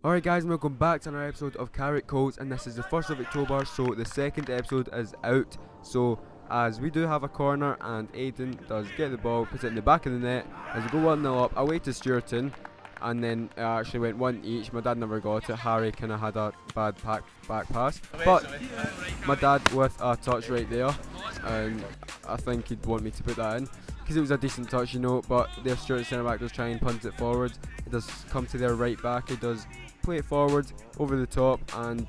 Alright guys, and welcome back to another episode of Carrick Colts, and this is the 1st of October, so the second episode is out. So as we do have a corner and Aiden does get the ball, puts it in the back of the net as we go 1-0 up away to Stewarton, and then it actually went one each. My dad never got it. Harry kind of had a bad back pass, but my dad with a touch right there, and I think he'd want me to put that in because it was a decent touch, you know. But their Stewarton centre back does try and punt it forward. It does come to their right back. It does play it forward over the top, and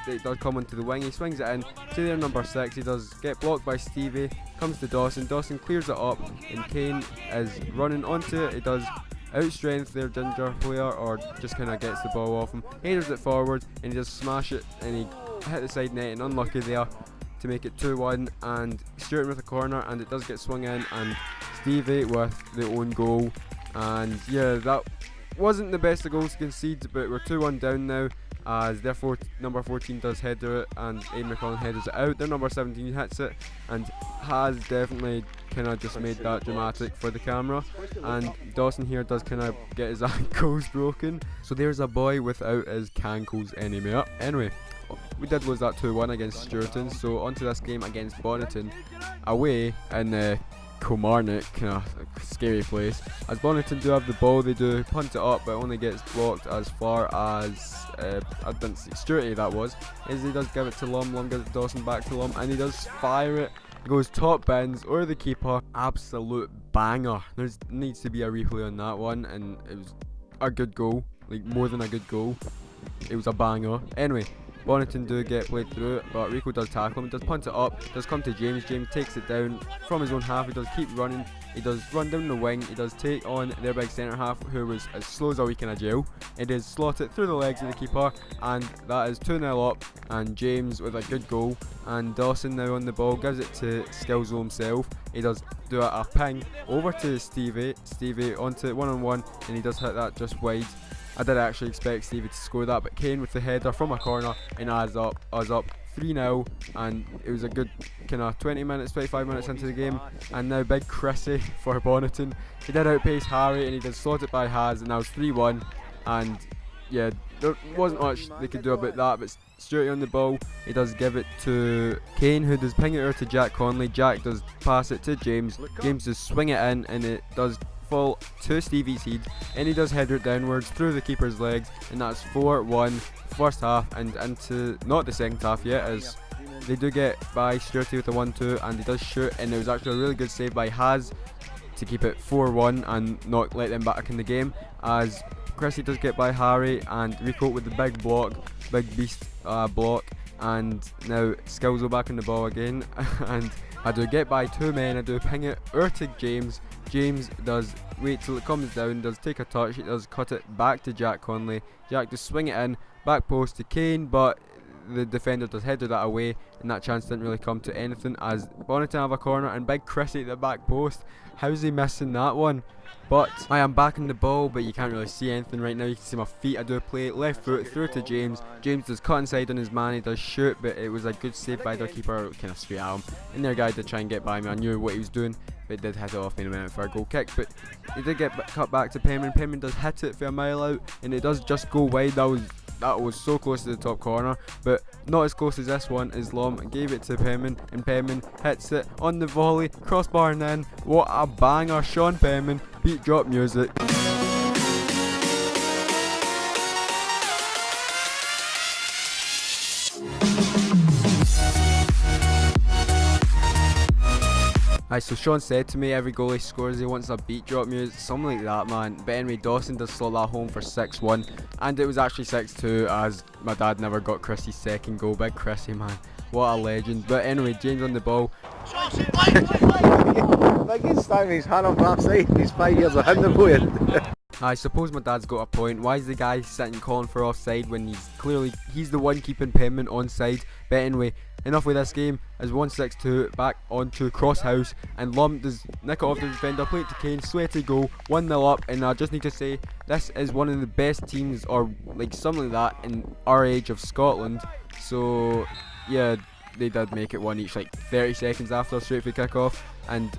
it does come onto the wing. He swings it in to their number 6. He does get blocked by Stevie, comes to Dawson. Dawson clears it up, and Kane is running onto it. He does outstrength their ginger player, or just kind of gets the ball off him, headers it forward, and he does smash it, and he hit the side net, and unlucky there to make it 2-1. And Stewarton with a corner, and it does get swung in, and Stevie with the own goal. And yeah, that wasn't the best of goals to concede, but we're 2-1 down now, as their number 14 does header it, and Aidan McCollum headers it out. Their number 17 hits it, and has definitely kind of just made that dramatic for the camera. And Dawson here does kind of get his ankles broken, so there's a boy without his cankles anymore. Anyway, we did lose that 2-1 against Stewarton, so onto this game against Bonnyton away in Kilmarnock, kind of scary place. As Bonnyton do have the ball, they do punt it up, but it only gets blocked as far as I didn't see Stewarty, that was, as he does give it to Lum. Lum gives it Dawson back to Lum, and he does fire it. It goes top bins over the keeper. Absolute banger. There needs to be a replay on that one, and it was a good goal, like more than a good goal. It was a banger. Anyway, Bonnyton do get played through it, but Rico does tackle him, does punt it up, does come to James. James takes it down from his own half. He does keep running, he does run down the wing, he does take on their big centre half, who was as slow as a week in a jail. It is slotted through the legs of the keeper, and that is 2-0 up, and James with a good goal. And Dawson now on the ball, gives it to Skillzo himself. He does do a ping over to Stevie onto one-on-one, and he does hit that just wide. I did actually expect Stevie to score that, but Kane with the header from a corner, and I was up 3-0, and it was a good kind of 25 minutes into the game. And now big Chrissy for Bonnyton. He did outpace Harry, and he did slot it by Haz, and now it's 3-1. And yeah, there wasn't much they could do about that, but Stewarty on the ball, he does give it to Kane, who does ping it over to Jack Conley. Jack does pass it to James. James does swing it in, and it does fall to Stevie's head, and he does header it downwards through the keeper's legs, and that's 4-1 first half. And into not the second half yet, as they do get by Stewarty with a 1-2, and he does shoot, and it was actually a really good save by Haz to keep it 4-1 and not let them back in the game, as Chrissy does get by Harry, and Rico with the big beast block. And now Skillzo back in the ball again, and I do get by 2 men. I do ping it over to James. James does wait till it comes down, does take a touch, he does cut it back to Jack Conley. Jack does swing it in, back post to Kane, but the defender does header that away, and that chance didn't really come to anything, as Bonnyton have a corner, and big Chrissy at the back post. How's he missing that one? But I am back in the ball, but you can't really see anything right now. You can see my feet. I do play left foot through to James. James does cut inside on his man. He does shoot, but it was a good save by their keeper, kind of straight at him. And their guy did try and get by me. I knew what he was doing, but did hit it off me in a minute for a goal kick. But he did get cut back to Penman. Penman does hit it for a mile out, and it does just go wide. That was so close to the top corner, but not as close as this one. As Lom gave it to Penman, and Penman hits it on the volley, crossbar and in. What a banger. Sean Penman, beat drop music. So Sean said to me every goal he scores he wants a beat drop music, something like that, man. But anyway, Dawson does slot that home for 6-1, and it was actually 6-2, as my dad never got Chrissy's second goal. Big Chrissy, man, what a legend. But anyway, James on the ball. Biggest time he's had on offside in his 5 years of handing playing. I suppose my dad's got a point. Why is the guy sitting calling for offside when he's the one keeping Penman onside? But anyway, enough with this game, as 1-6-2 back onto Crosshouse, and Lum does nick it off the defender, play it to Kane, sweaty goal, 1-0 up. And I just need to say, this is one of the best teams, or like something like that, in our age of Scotland. So yeah, they did make it one each, like 30 seconds after straight free kick off. And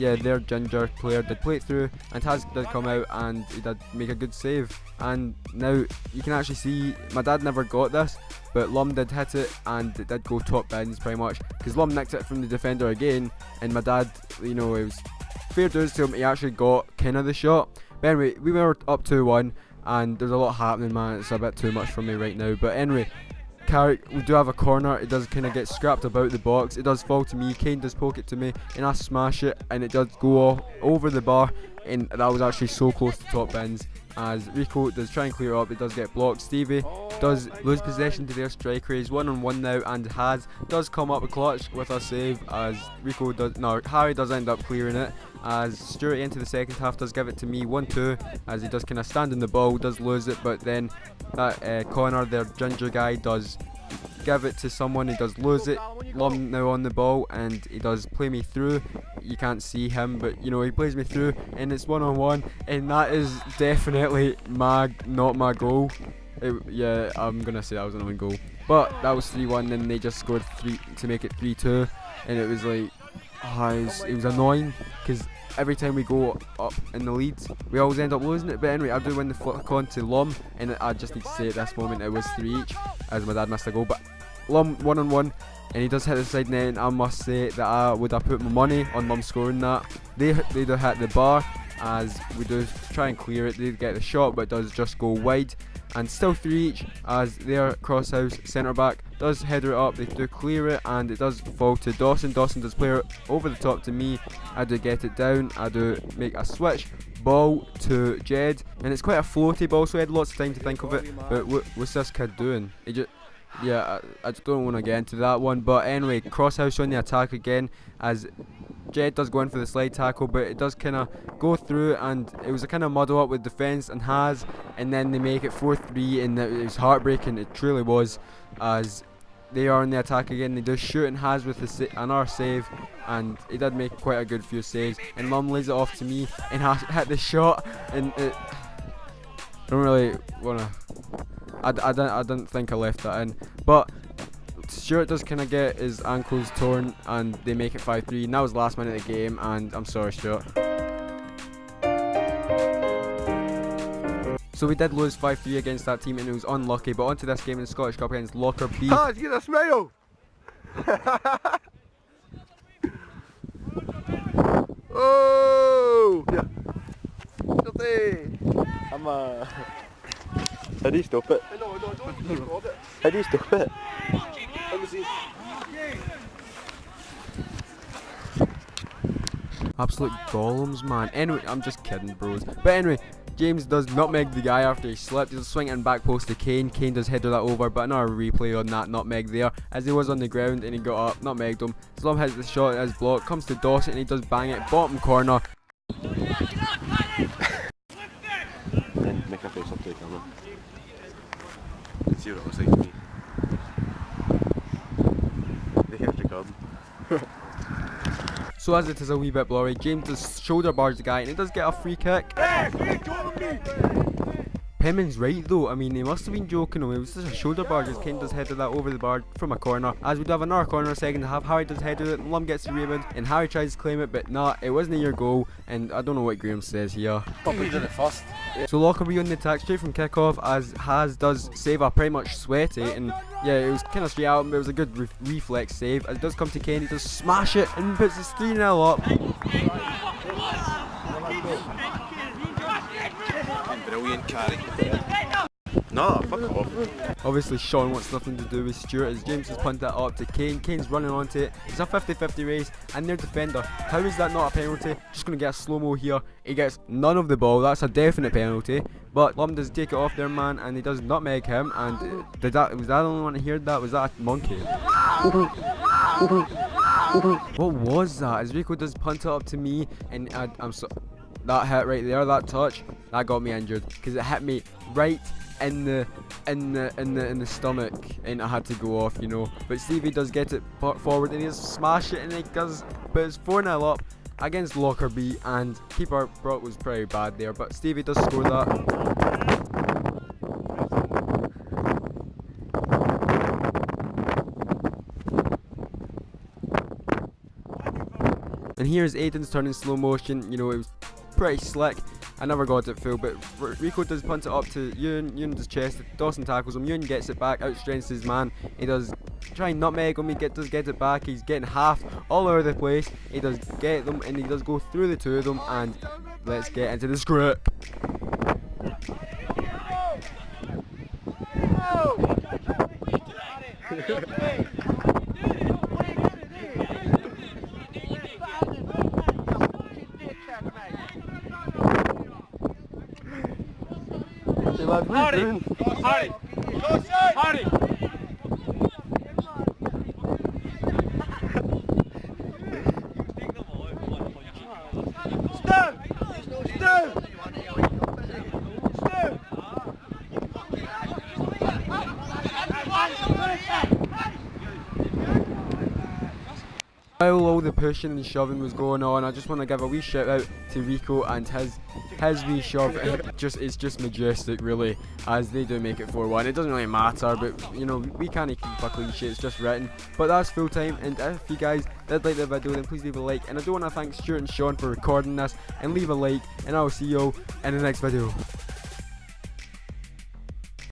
yeah, their ginger player did play it through, and Taz did come out and he did make a good save. And now you can actually see my dad never got this, but Lum did hit it and it did go top bins pretty much, because Lum nicked it from the defender again, and my dad, you know, it was fair dues to him, he actually got kind of the shot. But anyway, we were up 2-1 and there's a lot happening, man. It's a bit too much for me right now, but anyway, Carrick, we do have a corner. It does kind of get scrapped about the box. It does fall to me. Kane does poke it to me and I smash it, and it does go over the bar, and that was actually so close to top bins. As Rico does try and clear up, it does get blocked. Stevie does lose possession to their striker. He's 1-on-1 now, and does come up with clutch with a save, as Harry does end up clearing it, as Stuart into the second half does give it to me 1-2, as he does kind of stand in the ball, does lose it, but then that Connor, their ginger guy, does give it to someone. He does lose it. Lum now on the ball, and he does play me through. You can't see him, but you know, he plays me through, and it's 1-on-1, and that is definitely not my goal. Yeah, I'm gonna say that was an own goal, but that was 3-1. Then they just scored 3 to make it 3-2, and it was like, it was annoying, because every time we go up in the lead, we always end up losing it. But anyway, I do win the flick on to Lum, and I just need to say at this moment it was 3 each, as my dad missed a goal. But Lum 1-on-1, and he does hit the side net, and I must say that I would have put my money on Lum scoring that. They do hit the bar, as we do try and clear it. They get the shot, but it does just go wide, and still 3 each, as their Crosshouse centre back does header it up. They do clear it, and it does fall to Dawson. Dawson does play it over the top to me. I do get it down. I do make a switch ball to Jed, and it's quite a floaty ball, so he had lots of time to think of it. But what's this kid doing? He just, yeah, I just don't want to get into that one. But anyway, Crosshouse on the attack again, as Jed does go in for the slide tackle, but it does kind of go through, and it was a kind of muddle up with defence and then they make it 4-3, and it was heartbreaking. It truly was, as they are on the attack again. They do shoot, and with another save, and he did make quite a good few saves, and Lum lays it off to me, and I hit the shot, and it don't really wanna. I didn't think I left that in, but Stuart does kind of get his ankles torn, and they make it 5-3. And that was the last minute of the game, and I'm sorry, Stuart. So we did lose 5-3 against that team, and it was unlucky. But on to this game in the Scottish Cup against Lockerbie. Taz, get a smile! Oh! Yeah. How do you stop it? No, don't stop it. How do you stop it? Let me see. Absolute golems, man. Anyway, I'm just kidding, bros. But anyway, James does nutmeg the guy after he slipped. He does swing it in back post to Kane. Kane does header that over, but another replay on that nutmeg there, as he was on the ground and he got up, nutmegged him. Slum hits the shot as block, comes to Dawson and he does bang it, bottom corner. And make a face up to the camera. And see what it looks like to me. Here's the card. So as it is a wee bit blurry, James does shoulder barge the guy, and he does get a free kick. Pemmin's right though, I mean, he must have been joking him. It was just a shoulder barge, as Kane does header that over the bar from a corner. As we do have another corner second half, Harry does header it, and Lum gets the rebound, and Harry tries to claim it, but nah, it wasn't your goal, and I don't know what Graham says here. Probably did it first. So Lockerbie on the attack straight from kickoff, as does save a pretty much sweaty, and yeah, it was kind of straight out, but it was a good reflex save. As it does come to Kane, he does smash it and puts his 3-0 up. Brilliant Carrick. No, fuck off. Obviously Sean wants nothing to do with Stuart, as James has punted that up to Kane. Kane's running onto it. It's a 50-50 race, and their defender, how is that not a penalty? Just going to get a slow-mo here. He gets none of the ball. That's a definite penalty. But Lum does take it off their man, and he does nutmeg him. And was that the only one that heard that? Was that a monkey? What was that? As Rico does punt it up to me, and that hit right there, that touch, that got me injured, because it hit me right in the stomach, and I had to go off, you know. But Stevie does get it forward, and he does smash it, and he does, but it's 4-0 up against Lockerbie, and keeper Brock was pretty bad there, but Stevie does score that. And here's Aiden's turn in slow motion. You know, it was pretty slick. I never got it full, but Rico does punt it up to Ewan. Ewan does chest. Dawson tackles him. Ewan gets it back, outstrengths his man. He does try and nutmeg him. He does get it back. He's getting half all over the place. He does get them, and he does go through the two of them. And let's get into the script. Hardy! Hardy! Hardy! While all the pushing and shoving was going on, I just want to give a wee shout out to Rico and his wee shove. It's just majestic, really, as they do make it 4-1. It doesn't really matter, but you know, we can't keep a clean sheet, it's just written. But that's full time, and if you guys did like the video, then please leave a like. And I do want to thank Stuart and Sean for recording this, and leave a like, and I will see you all in the next video.